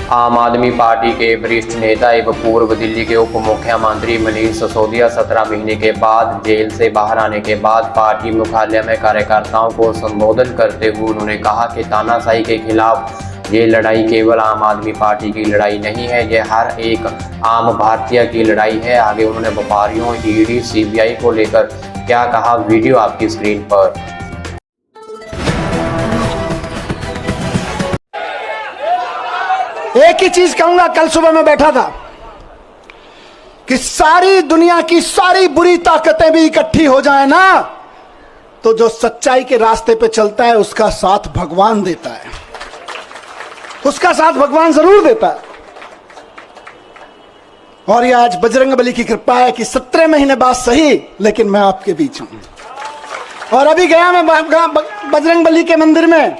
आम आदमी पार्टी के वरिष्ठ नेता एवं पूर्व दिल्ली के उप मुख्यमंत्री मनीष सिसोदिया 17 महीने के बाद जेल से बाहर आने के बाद पार्टी मुख्यालय में कार्यकर्ताओं को संबोधन करते हुए उन्होंने कहा कि तानाशाही के खिलाफ ये लड़ाई केवल आम आदमी पार्टी की लड़ाई नहीं है, ये हर एक आम भारतीय की लड़ाई है। आगे उन्होंने व्यापारियों, ईडी, सीबीआई को लेकर क्या कहा, वीडियो आपकी स्क्रीन पर। एक ही चीज कहूंगा, कल सुबह मैं बैठा था कि सारी दुनिया की सारी बुरी ताकतें भी इकट्ठी हो जाए ना, तो जो सच्चाई के रास्ते पे चलता है उसका साथ भगवान देता है, उसका साथ भगवान जरूर देता है। और ये आज बजरंगबली की कृपा है कि 17 महीने बाद सही, लेकिन मैं आपके बीच हूं। और अभी गया मैं बजरंगबली के मंदिर में,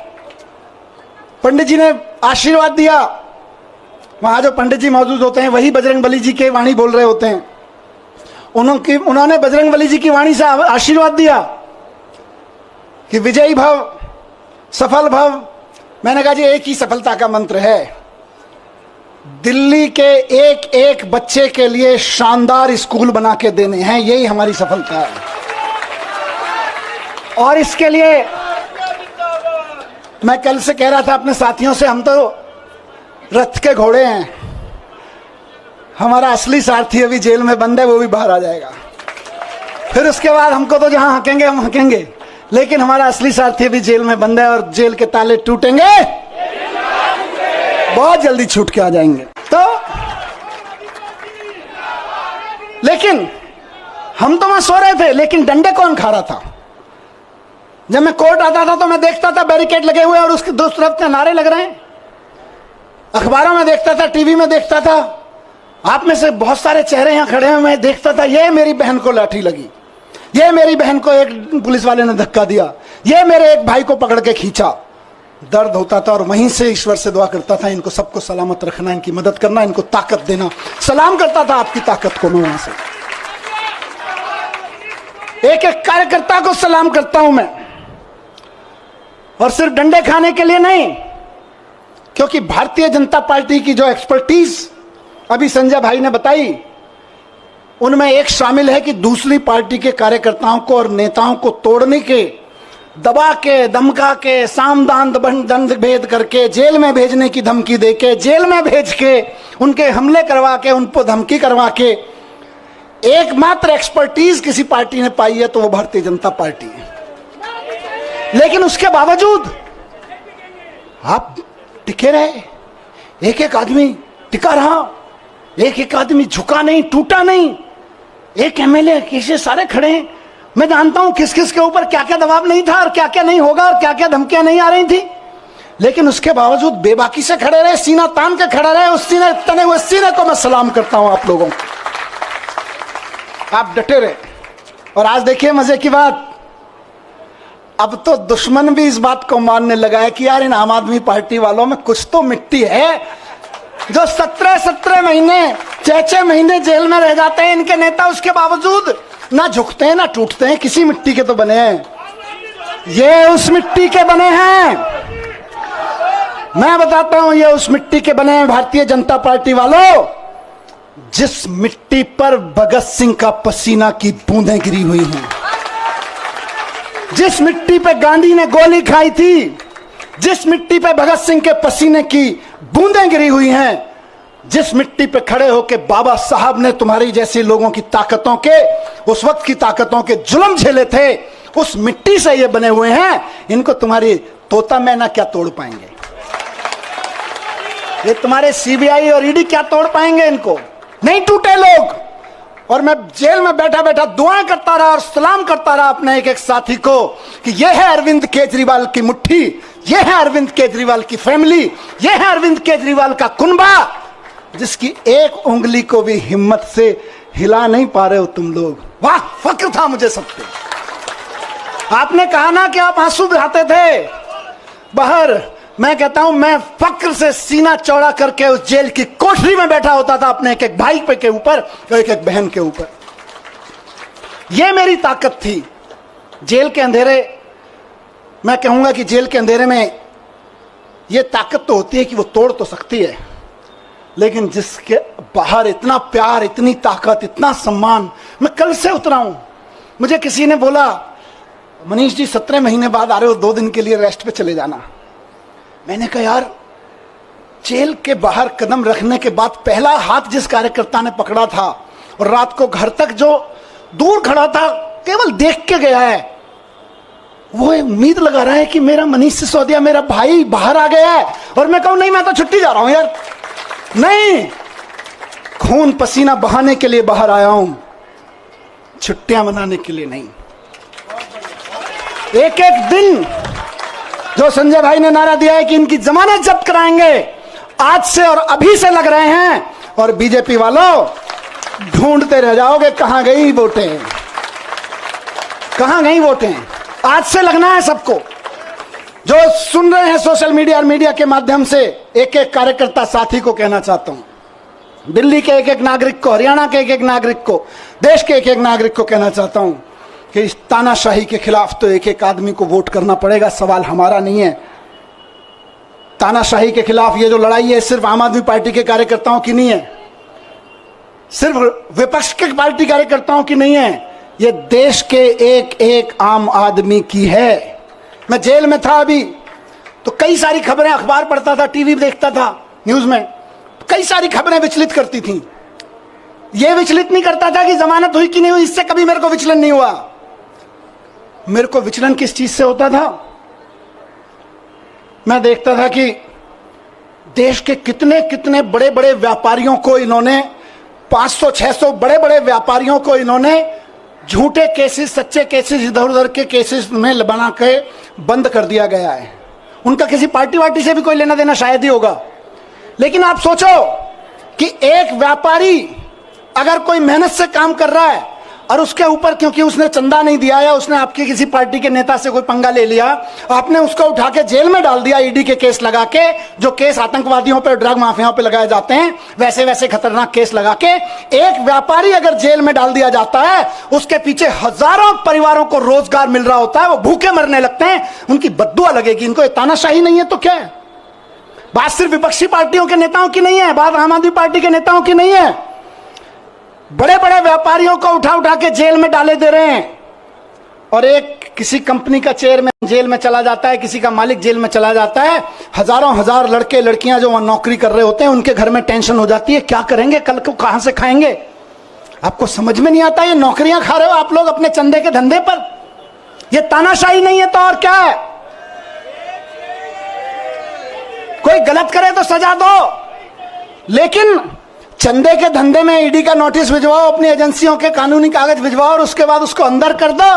पंडित जी ने आशीर्वाद दिया। वहां जो पंडित जी मौजूद होते हैं वही बजरंगबली जी के वाणी बोल रहे होते हैं। उन्होंने बजरंगबली जी की वाणी से आशीर्वाद दिया कि विजयी भव, सफल भव। मैंने कहा जी एक ही सफलता का मंत्र है, दिल्ली के एक एक बच्चे के लिए शानदार स्कूल बना के देने हैं, यही हमारी सफलता है। और इसके लिए मैं कल से कह रहा था अपने साथियों से, हम तो रथ के घोड़े हैं, हमारा असली सारथी अभी जेल में बंद है, वो भी बाहर आ जाएगा। फिर उसके बाद हमको तो जहां हकेंगे हम हकेंगे, लेकिन हमारा असली सारथी अभी जेल में बंद है और जेल के ताले टूटेंगे, बहुत जल्दी छूट के आ जाएंगे। तो लेकिन हम तो वहां सो रहे थे, लेकिन डंडे कौन खा रहा था? जब मैं कोर्ट आता था तो मैं देखता था बैरिकेड लगे हुए और उसके दूसरी तरफ नारे लग रहे हैं। अखबारों में देखता था, टीवी में देखता था, आप में से बहुत सारे चेहरे यहां खड़े हैं, मैं देखता था ये मेरी बहन को लाठी लगी, ये मेरी बहन को एक पुलिस वाले ने धक्का दिया, ये मेरे एक भाई को पकड़ के खींचा। दर्द होता था और वहीं से ईश्वर से दुआ करता था, इनको सबको सलामत रखना, इनकी मदद करना, इनको ताकत देना। सलाम करता था आपकी ताकत को मैं वहां से, एक एक कार्यकर्ता को सलाम करता हूं मैं। और सिर्फ डंडे खाने के लिए नहीं, क्योंकि भारतीय जनता पार्टी की जो एक्सपर्टीज अभी संजय भाई ने बताई, उनमें एक शामिल है कि दूसरी पार्टी के कार्यकर्ताओं को और नेताओं को तोड़ने के, दबा के, धमका के, साम दान दंड भेद करके, जेल में भेजने की धमकी देके, जेल में भेज के, उनके हमले करवा के, उनको धमकी करवा के एकमात्र एक्सपर्टीज किसी पार्टी ने पाई है तो वो भारतीय जनता पार्टी है। लेकिन उसके बावजूद आप टिके रहे, एक एक आदमी टिका रहा, एक एक आदमी झुका नहीं, टूटा नहीं। एक एमएलए कैसे सारे खड़े हैं, मैं जानता हूं किस किस के ऊपर क्या क्या दबाव नहीं था और क्या क्या नहीं होगा और क्या क्या धमकियां नहीं आ रही थी, लेकिन उसके बावजूद बेबाकी से खड़े रहे, सीना तान के खड़े रहे। उस सीने, तने हुए सीने को मैं सलाम करता हूं आप लोगों को, आप डटे रहे। और आज देखिए मजे की बात, अब तो दुश्मन भी इस बात को मानने लगा है कि यार इन आम आदमी पार्टी वालों में कुछ तो मिट्टी है, जो 17 महीने 6 महीने जेल में रह जाते हैं इनके नेता, उसके बावजूद ना झुकते हैं ना टूटते हैं, किसी मिट्टी के तो बने हैं। ये उस मिट्टी के बने हैं, मैं बताता हूं, ये उस मिट्टी के बने हैं भारतीय जनता पार्टी वालों, जिस मिट्टी पर भगत सिंह का पसीना की बूंदें गिरी हुई हैं, जिस मिट्टी पे गांधी ने गोली खाई थी, जिस मिट्टी पे भगत सिंह के पसीने की बूंदें गिरी हुई हैं, जिस मिट्टी पे खड़े होके बाबा साहब ने तुम्हारी जैसे लोगों की ताकतों के, उस वक्त की ताकतों के जुल्म झेले थे, उस मिट्टी से ये बने हुए हैं। इनको तुम्हारी तोता मैना क्या तोड़ पाएंगे, ये तुम्हारे सीबीआई और ईडी क्या तोड़ पाएंगे, इनको नहीं टूटे लोग। और मैं जेल में बैठा बैठा दुआएं करता रहा और सलाम करता रहा अपने एक एक साथी को कि यह है अरविंद केजरीवाल की मुट्ठी, यह है अरविंद केजरीवाल की फैमिली, यह है अरविंद केजरीवाल का कुनबा, जिसकी एक उंगली को भी हिम्मत से हिला नहीं पा रहे हो तुम लोग। वाह, फक्र था मुझे सब पे। आपने कहा ना कि आप आंसू बहाते थे बाहर, मैं कहता हूं मैं फक्र से सीना चौड़ा करके उस जेल की कोठरी में बैठा होता था अपने एक एक भाई पे के ऊपर और एक एक बहन के ऊपर। यह मेरी ताकत थी। जेल के अंधेरे, मैं कहूंगा कि जेल के अंधेरे में यह ताकत तो होती है कि वो तोड़ तो सकती है, लेकिन जिसके बाहर इतना प्यार, इतनी ताकत, इतना सम्मान। मैं कल से उतरा हूं, मुझे किसी ने बोला मनीष जी 17 महीने बाद आ रहे हो, 2 दिन के लिए रेस्ट पे चले जाना। मैंने कहा यार, जेल के बाहर कदम रखने के बाद पहला हाथ जिस कार्यकर्ता ने पकड़ा था और रात को घर तक जो दूर खड़ा था केवल देख के गया है, वो उम्मीद लगा रहा है कि मेरा मनीष सिसोदिया, मेरा भाई बाहर आ गया है। और मैं कहूं नहीं, मैं तो छुट्टी जा रहा हूं यार। नहीं, खून पसीना बहाने के लिए बाहर आया हूं, छुट्टियां मनाने के लिए नहीं। एक एक दिन जो संजय भाई ने नारा दिया है कि इनकी जमानत जब्त कराएंगे, आज से और अभी से लग रहे हैं। और बीजेपी वालों, ढूंढते रह जाओगे कहां गई वोटें, कहां गई वोटें। आज से लगना है सबको। जो सुन रहे हैं सोशल मीडिया और मीडिया के माध्यम से, एक एक कार्यकर्ता साथी को कहना चाहता हूं, दिल्ली के एक एक नागरिक को, हरियाणा के एक एक नागरिक को, देश के एक एक नागरिक को कहना चाहता हूं कि इस तानाशाही के खिलाफ तो एक एक आदमी को वोट करना पड़ेगा। सवाल हमारा नहीं है। तानाशाही के खिलाफ ये जो लड़ाई है सिर्फ आम आदमी पार्टी के कार्यकर्ताओं की नहीं है, सिर्फ विपक्ष के पार्टी कार्यकर्ताओं की नहीं है, ये देश के एक एक आम आदमी की है। मैं जेल में था अभी, तो कई सारी खबरें, अखबार पढ़ता था, टीवी देखता था, न्यूज में कई सारी खबरें विचलित करती थी। ये विचलित नहीं करता था कि जमानत हुई कि नहीं हुई, इससे कभी मेरे को विचलन नहीं हुआ। मेरे को विचलन किस चीज से होता था? मैं देखता था कि देश के कितने कितने बड़े बड़े व्यापारियों को इन्होंने, 500-600 बड़े बड़े व्यापारियों को इन्होंने झूठे केसेस, सच्चे केसेस, इधर उधर के केसेस में बना के बंद कर दिया गया है। उनका किसी पार्टी वार्टी से भी कोई लेना देना शायद ही होगा। लेकिन आप सोचो कि एक व्यापारी अगर कोई मेहनत से काम कर रहा है और उसके ऊपर क्योंकि उसने चंदा नहीं दिया या उसने आपके किसी पार्टी के नेता से कोई पंगा ले लिया, आपने उसको उठा के जेल में डाल दिया, ईडी के केस लगा के, जो केस आतंकवादियों पे, ड्रग माफियाओं पे लगाए जाते हैं, वैसे वैसे खतरनाक केस लगा के एक व्यापारी अगर जेल में डाल दिया जाता है, उसके पीछे हजारों परिवारों को रोजगार मिल रहा होता है, वो भूखे मरने लगते हैं, उनकी बद्दुआ लगेगी। इनको तानाशाही नहीं है तो क्या है? बात सिर्फ विपक्षी पार्टियों के नेताओं की नहीं है, बात आम आदमी पार्टी के नेताओं की नहीं है। बड़े बड़े व्यापारियों को उठा उठा के जेल में डाले दे रहे हैं। और एक किसी कंपनी का चेयरमैन जेल में चला जाता है, किसी का मालिक जेल में चला जाता है, हजारों हजार लड़के लड़कियां जो वहां नौकरी कर रहे होते हैं, उनके घर में टेंशन हो जाती है, क्या करेंगे, कल को कहां से खाएंगे। आपको समझ में नहीं आता, ये नौकरियां खा रहे हो आप लोग अपने चंदे के धंधे पर। ये तानाशाही नहीं है तो और क्या है? कोई गलत करे तो सजा दो, लेकिन चंदे के धंधे में ईडी का नोटिस भिजवाओ, अपनी एजेंसियों के कानूनी कागज भिजवाओ और उसके बाद उसको अंदर कर दो।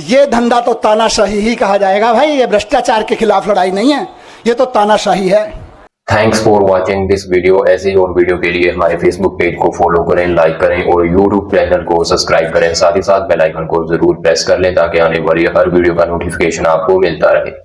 ये धंधा तो तानाशाही ही कहा जाएगा भाई। ये भ्रष्टाचार के खिलाफ लड़ाई नहीं है, ये तो तानाशाही है। Thanks for watching this video. ऐसे ही और वीडियो के लिए हमारे फेसबुक पेज को फॉलो करें, लाइक करें और यूट्यूब चैनल को सब्सक्राइब करें। साथ ही साथ बेल आइकन को जरूर प्रेस कर लें ताकि आने वाली हर वीडियो का नोटिफिकेशन आपको मिलता रहे।